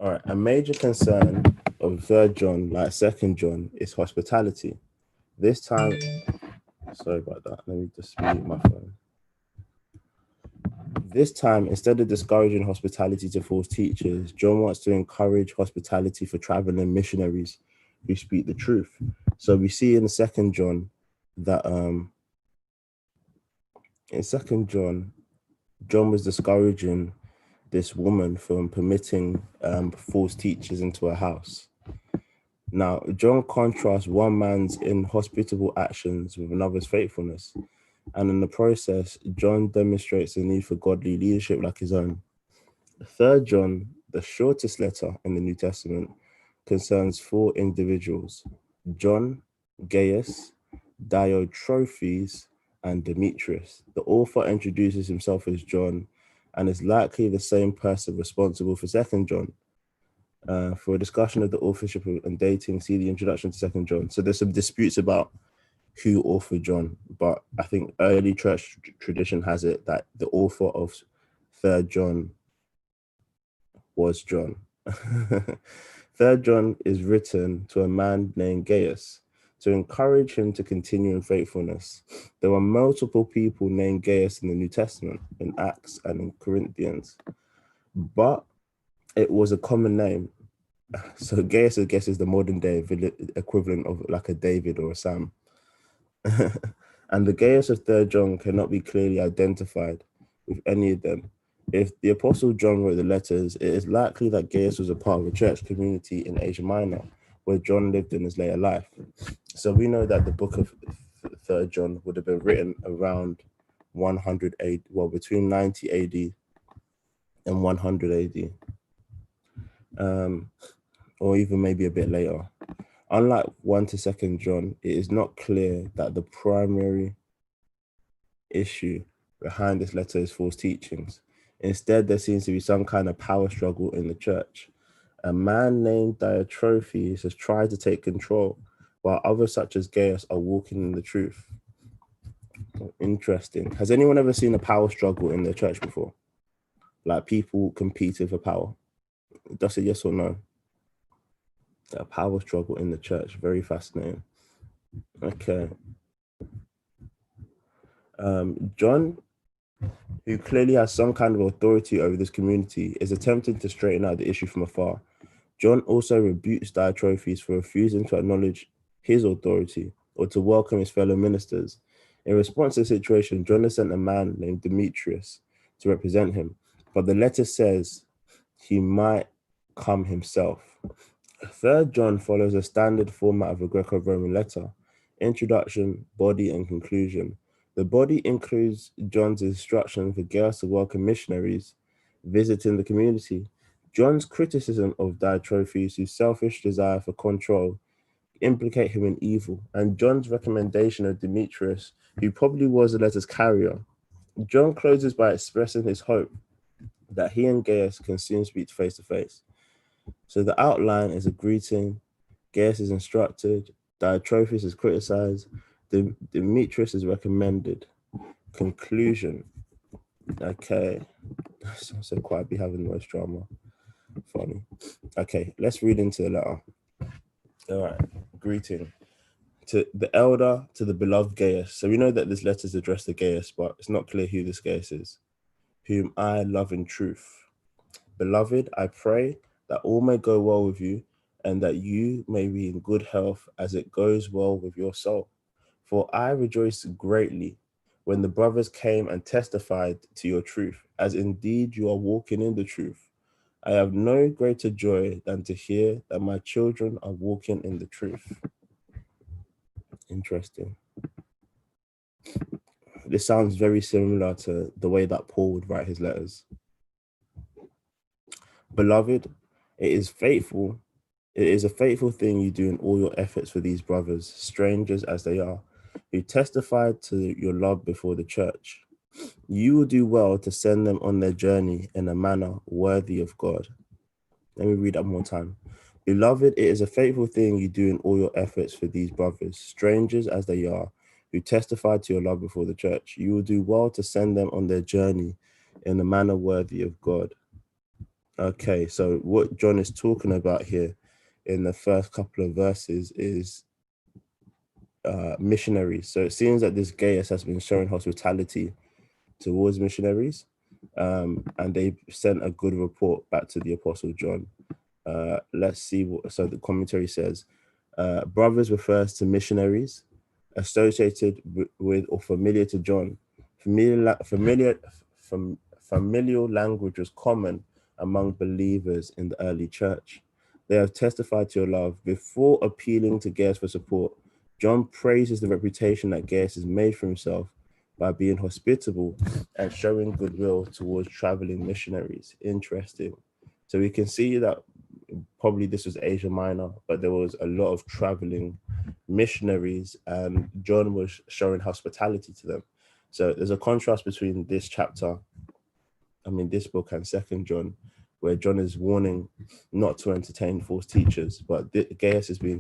All right. A major concern of Third John, like Second John, is hospitality. This time, sorry about that. Let me just mute my phone. This time, instead of discouraging hospitality to false teachers, John wants to encourage hospitality for traveling missionaries who speak the truth. So we see in Second John that in Second John, John was discouraging this woman from permitting false teachers into her house. Now, John contrasts one man's inhospitable actions with another's faithfulness. And in the process, John demonstrates the need for godly leadership like his own. Third John, the shortest letter in the New Testament, concerns four individuals: John, Gaius, Diotrephes, and Demetrius. The author introduces himself as John and is likely the same person responsible for Second John. For a discussion of the authorship and dating, see the introduction to Second John. So there's some disputes about who authored John, but I think early church tradition has it that the author of Third John was John. Third John is written to a man named Gaius to encourage him to continue in faithfulness. There were multiple people named Gaius in the New Testament, in Acts and in Corinthians, but it was a common name. So Gaius, I guess, is the modern day equivalent of like a David or a Sam. And the Gaius of Third John cannot be clearly identified with any of them. If the Apostle John wrote the letters, it is likely that Gaius was a part of a church community in Asia Minor, where John lived in his later life. So we know that the book of Third John would have been written around 100 AD, well, between 90 AD and 100 AD, or even maybe a bit later. Unlike 1 to 2nd John, it is not clear that the primary issue behind this letter is false teachings. Instead, there seems to be some kind of power struggle in the church. A man named Diotrephes has tried to take control, while others such as Gaius are walking in the truth. Interesting. Has anyone ever seen a power struggle in the church before? Like people competing for power? That's a yes or no? A power struggle in the church. Very fascinating. Okay. John, who clearly has some kind of authority over this community, is attempting to straighten out the issue from afar. John also rebukes Diotrephes for refusing to acknowledge his authority or to welcome his fellow ministers. In response to the situation, John has sent a man named Demetrius to represent him, but the letter says he might come himself. Third John follows a standard format of a Greco-Roman letter: introduction, body, and conclusion. The body includes John's instruction for Gaius to welcome missionaries visiting the community. John's criticism of Diotrephes, whose selfish desire for control implicate him in evil, and John's recommendation of Demetrius, who probably was the letter's carrier. John closes by expressing his hope that he and Gaius can soon speak face to face. So the outline is a greeting, Gaius is instructed, Diotrephes is criticized, Demetrius is recommended. Conclusion. Okay. So quite be having the most drama. Funny. Okay, let's read into the letter. All right. Greeting. To the elder, to the beloved Gaius. So we know that this letter is addressed to Gaius, but it's not clear who this Gaius is. Whom I love in truth. Beloved, I pray that all may go well with you and that you may be in good health as it goes well with your soul. For I rejoiced greatly when the brothers came and testified to your truth, as indeed you are walking in the truth. I have no greater joy than to hear that my children are walking in the truth. Interesting. This sounds very similar to the way that Paul would write his letters. Beloved, it is faithful. It is a faithful thing you do in all your efforts for these brothers, strangers as they are, who testified to your love before the church. You will do well to send them on their journey in a manner worthy of God. Let me read that one more time. Beloved, it is a faithful thing you do in all your efforts for these brothers, strangers as they are, who testified to your love before the church. You will do well to send them on their journey in a manner worthy of God. Okay, so what John is talking about here in the first couple of verses is missionaries. So it seems that this Gaius has been showing hospitality towards missionaries, and they sent a good report back to the Apostle John. Let's see what. So the commentary says, brothers refers to missionaries associated with or familiar to John. Familial language was common among believers in the early church. They have testified to your love. Before appealing to Gaius for support, John praises the reputation that Gaius has made for himself by being hospitable and showing goodwill towards traveling missionaries. Interesting. So we can see that probably this was Asia Minor, but there was a lot of traveling missionaries, and John was showing hospitality to them. So there's a contrast between this this book, and Second John, where John is warning not to entertain false teachers, but Gaius is being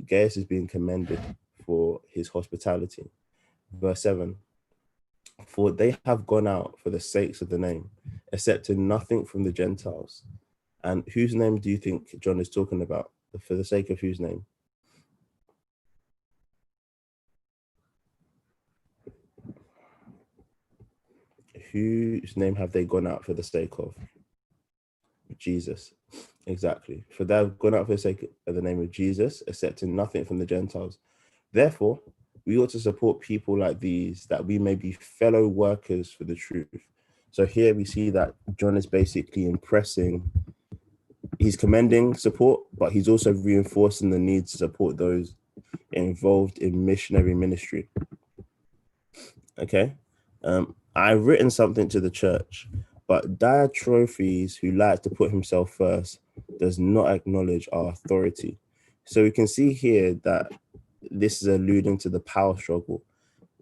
Gaius is being commended for his hospitality. Verse 7, for they have gone out for the sakes of the name, accepting nothing from the Gentiles. And whose name do you think John is talking about? For the sake of whose name? Whose name have they gone out for the sake of? Jesus. Exactly. For they have gone out for the sake of the name of Jesus, accepting nothing from the Gentiles. Therefore, we ought to support people like these, that we may be fellow workers for the truth. So here we see that John is basically he's commending support, but he's also reinforcing the need to support those involved in missionary ministry. Okay. I've written something to the church, but Diotrephes, who likes to put himself first, does not acknowledge our authority. So we can see here that this is alluding to the power struggle.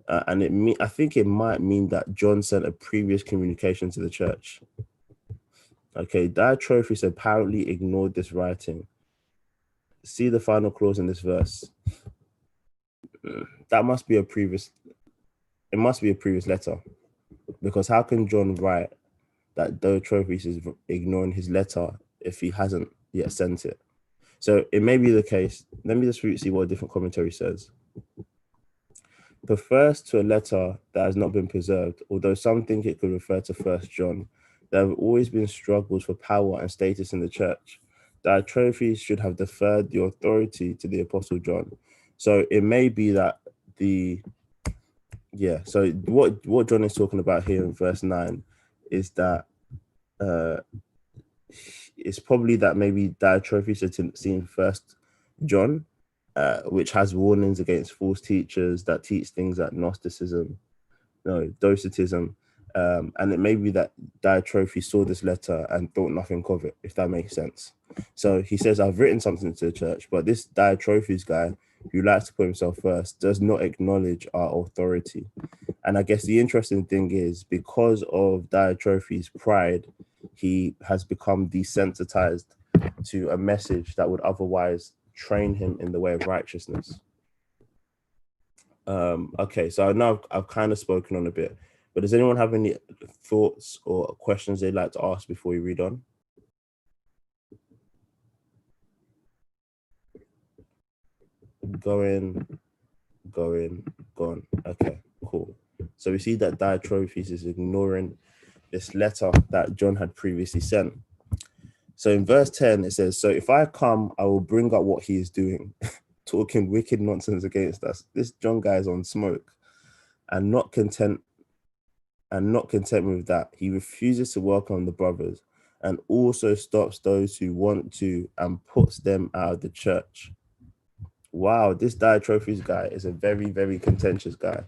And I think it might mean that John sent a previous communication to the church. Okay, Diotrephes apparently ignored this writing. See the final clause in this verse. It must be a previous letter, because how can John write that Diotrephes is ignoring his letter if he hasn't yet sent it? So it may be the case. Let me just see what a different commentary says. Refers to a letter that has not been preserved, although some think it could refer to First John. There have always been struggles for power and status in the church. Diotrephes should have deferred the authority to the Apostle John. So it may be that so what John is talking about here in verse 9 is that it's probably that maybe Diotrephes had seen First John, which has warnings against false teachers that teach things like Docetism, and it may be that Diotrephes saw this letter and thought nothing of it, if that makes sense. So he says, I've written something to the church, but this Diotrephes guy, who likes to put himself first, does not acknowledge our authority. And I guess the interesting thing is, because of Diotrephes' pride, he has become desensitized to a message that would otherwise train him in the way of righteousness. Okay, so now I've kind of spoken on a bit, but does anyone have any thoughts or questions they'd like to ask before we read on? Gone. Okay, cool. So we see that Diotrephes is ignoring this letter that John had previously sent. So in verse 10, it says, so if I come, I will bring up what he is doing, talking wicked nonsense against us. This John guy is on smoke, and not content with that, he refuses to welcome the brothers and also stops those who want to and puts them out of the church. Wow, this Diotrephes guy is a very, very contentious guy.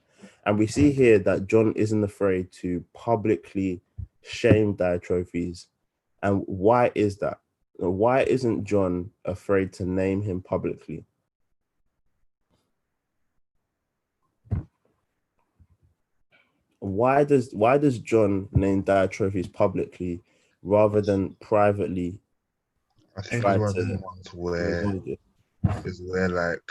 And we see here that John isn't afraid to publicly shame Diotrephes. And why is that? Why isn't John afraid to name him publicly? Why does John name Diotrephes publicly rather than privately? I think it's one of the ones where like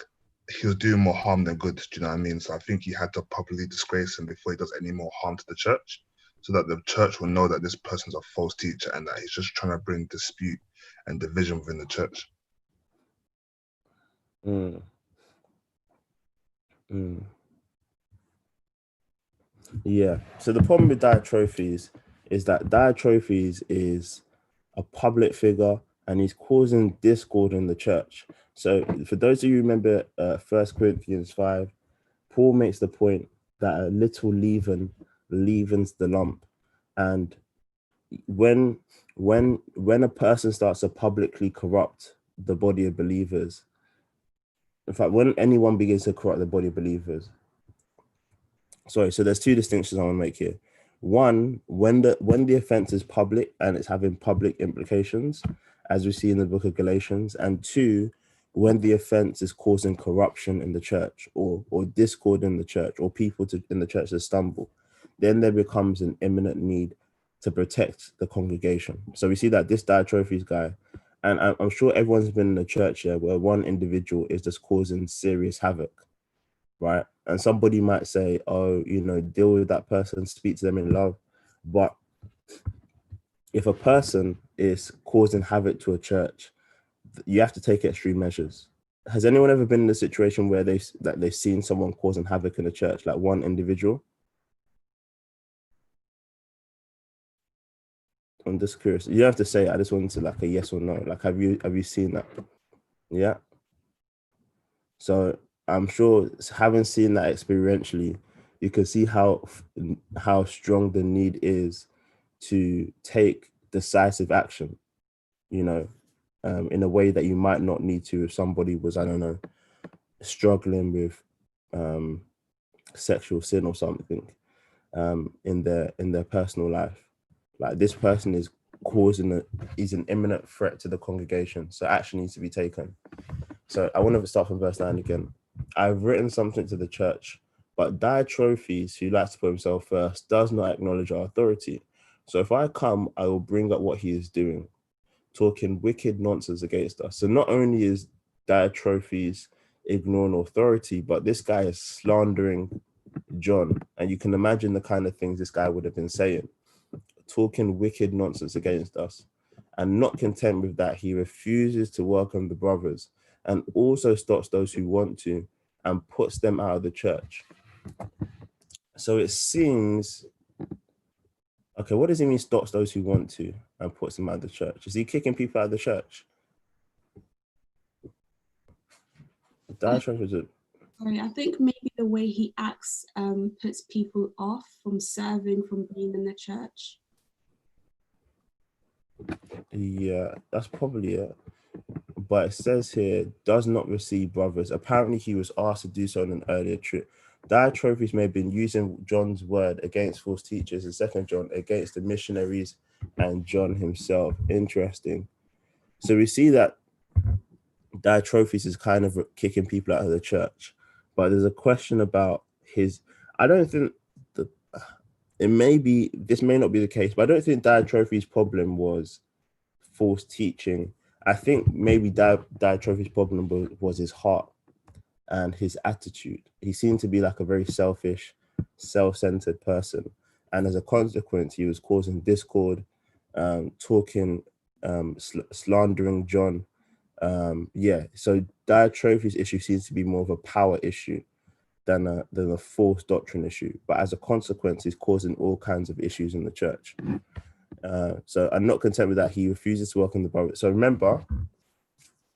he was doing more harm than good. Do you know what I mean? So I think he had to publicly disgrace him before he does any more harm to the church. so that the church will know that this person's a false teacher and that he's just trying to bring dispute and division within the church. Yeah. So the problem with Diotrephes is that Diotrephes is a public figure and he's causing discord in the church. So for those of you who remember 1 Corinthians 5, Paul makes the point that a little leaven leavens the lump. And when a person starts to publicly corrupt the body of believers, in fact, when anyone begins to corrupt the body of believers, so there's two distinctions I want to make here. One, when the offense is public and it's having public implications, as we see in the book of Galatians, and two, when the offense is causing corruption in the church or discord in the church or people in the church to stumble, then there becomes an imminent need to protect the congregation. So we see that this Diotrephes guy, and I'm sure everyone's been in a church here where one individual is just causing serious havoc, right? And somebody might say, oh, deal with that person, speak to them in love. But if a person is causing havoc to a church, you have to take extreme measures. Has anyone ever been in a situation where they've seen someone causing havoc in a church, like one individual? I'm just curious. You don't have to say it. I just wanted to like a yes or no. Like, have you seen that? Yeah. So I'm sure having seen that experientially, you can see how strong the need is to take decisive action, in a way that you might not need to if somebody was, I don't know, struggling with sexual sin or something in their personal life. Like, this person is is an imminent threat to the congregation, so action needs to be taken. So I want to start from verse 9 again. I've written something to the church, but Diotrephes, who likes to put himself first, does not acknowledge our authority. So if I come, I will bring up what he is doing, talking wicked nonsense against us. So not only is Diotrephes ignoring authority, but this guy is slandering John. And you can imagine the kind of things this guy would have been saying, talking wicked nonsense against us. And not content with that, he refuses to welcome the brothers and also stops those who want to and puts them out of the church. So it seems, okay, what does he mean stops those who want to and puts them out of the church? Is he kicking people out of the church? Sorry, I think maybe the way he acts puts people off from serving, from being in the church. Yeah, that's probably it. But it says here, does not receive brothers. Apparently he was asked to do so in an earlier trip. Diotrephes may have been using John's word against false teachers in 2 John, against the missionaries and John himself. Interesting. So we see that Diotrephes is kind of kicking people out of the church. But there's a question about I don't think this may not be the case, but I don't think Diotrephes' problem was false teaching. I think maybe Diotrephes' problem was his heart and his attitude. He seemed to be like a very selfish, self-centered person. And as a consequence, he was causing discord, talking, slandering John. So Diotrephes' issue seems to be more of a power issue than a false doctrine issue. But as a consequence, he's causing all kinds of issues in the church. So I'm not content with that. He refuses to welcome the brothers. So remember,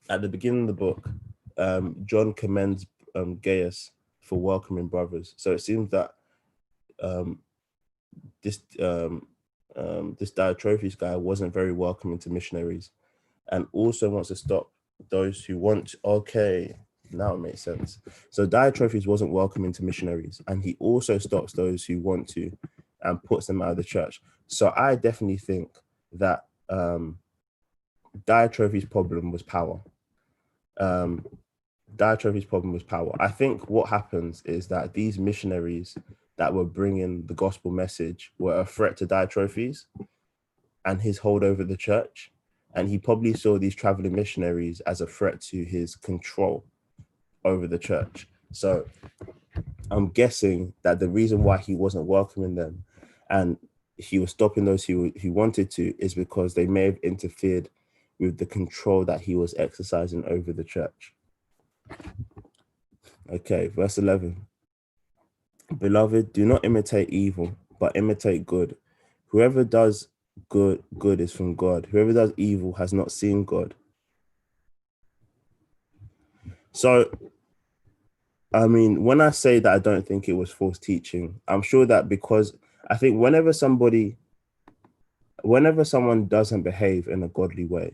at the beginning of the book, John commends Gaius for welcoming brothers. So it seems that this Diotrephes guy wasn't very welcoming to missionaries, and also wants to stop those who want. Okay, now it makes sense. So Diotrephes wasn't welcoming to missionaries, and he also stops those who want to, and puts them out of the church. So I definitely think that Diotrephes' problem was power. Diotrephes' problem was power. I think what happens is that these missionaries that were bringing the gospel message were a threat to Diotrephes and his hold over the church. And he probably saw these traveling missionaries as a threat to his control over the church. So I'm guessing that the reason why he wasn't welcoming them, and he was stopping those who wanted to is because they may have interfered with the control that he was exercising over the church. Okay, verse 11. Beloved, do not imitate evil, but imitate good. Whoever does good is from God. Whoever does evil has not seen God. So, I mean, when I say that I don't think it was false teaching, I'm sure that because I think whenever someone doesn't behave in a godly way,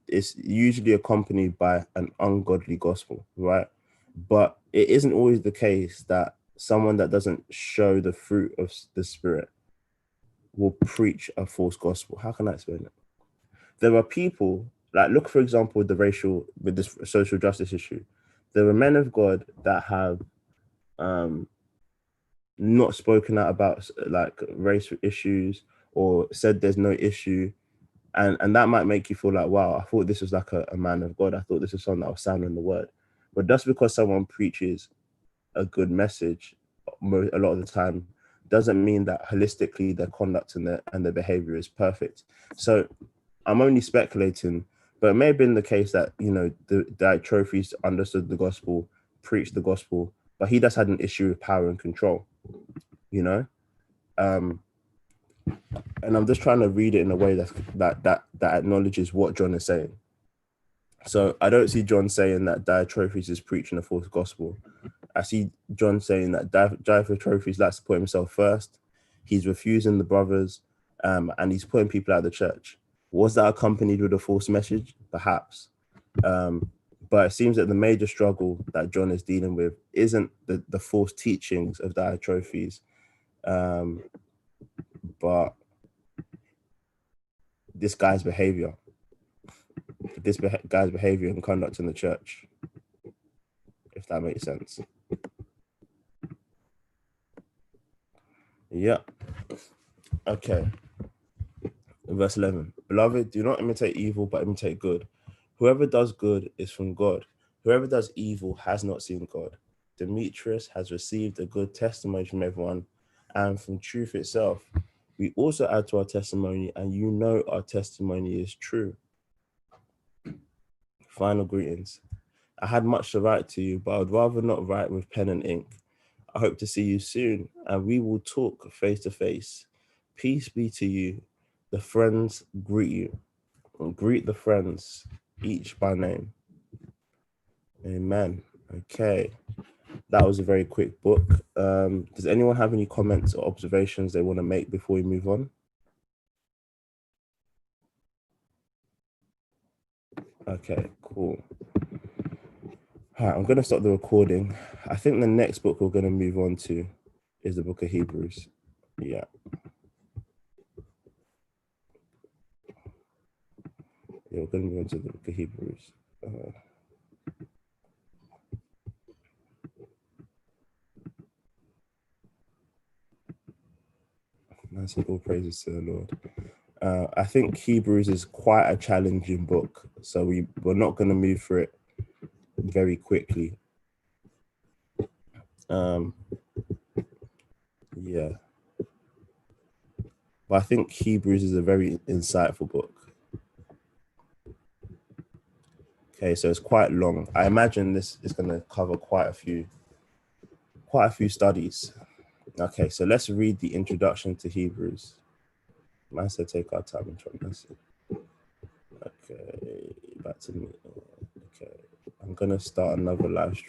it's usually accompanied by an ungodly gospel, right? But it isn't always the case that someone that doesn't show the fruit of the Spirit will preach a false gospel. How can I explain it? There are people, like, look, for example, with this social justice issue. There are men of God that have not spoken out about like race issues or said there's no issue. And that might make you feel like, wow, I thought this was like a man of God. I thought this was someone that was sound in the word. But just because someone preaches a good message a lot of the time doesn't mean that holistically their conduct and their behavior is perfect. So I'm only speculating, but it may have been the case that, you know, Diotrephes understood the gospel, preached the gospel, but he just had an issue with power and control, you know? And I'm just trying to read it in a way that acknowledges what John is saying. So I don't see John saying that Diotrephes is preaching a false gospel. I see John saying that Diotrephes likes to put himself first. He's refusing the brothers, and he's putting people out of the church. Was that accompanied with a false message? Perhaps. But it seems that the major struggle that John is dealing with isn't the false teachings of Diotrephes, but this guy's behavior. Guy's behavior and conduct in the church, if that makes sense. Yeah. Okay. Verse 11. Beloved, do not imitate evil, but imitate good. Whoever does good is from God. Whoever does evil has not seen God. Demetrius has received a good testimony from everyone and from truth itself. We also add to our testimony, and you know our testimony is true. Final greetings. I had much to write to you, but I'd rather not write with pen and ink. I hope to see you soon, and we will talk face to face. Peace be to you. The friends greet you. Greet the friends, each by name. Amen. Okay. That was a very quick book. Does anyone have any comments or observations they want to make before we move on? Okay, cool. All right, I'm going to stop the recording. I think the next book we're going to move on to is the book of Hebrews. Yeah. Yeah, we're going to move on to the book of Hebrews. Nice, all praises to the Lord. I think Hebrews is quite a challenging book, so we're not going to move through it very quickly. Yeah. But I think Hebrews is a very insightful book. Okay, so it's quite long. I imagine this is going to cover quite a few studies. Okay, so let's read the introduction to Hebrews. Man said take our time and try and listen. Okay, back to me. Okay, I'm going to start another live stream.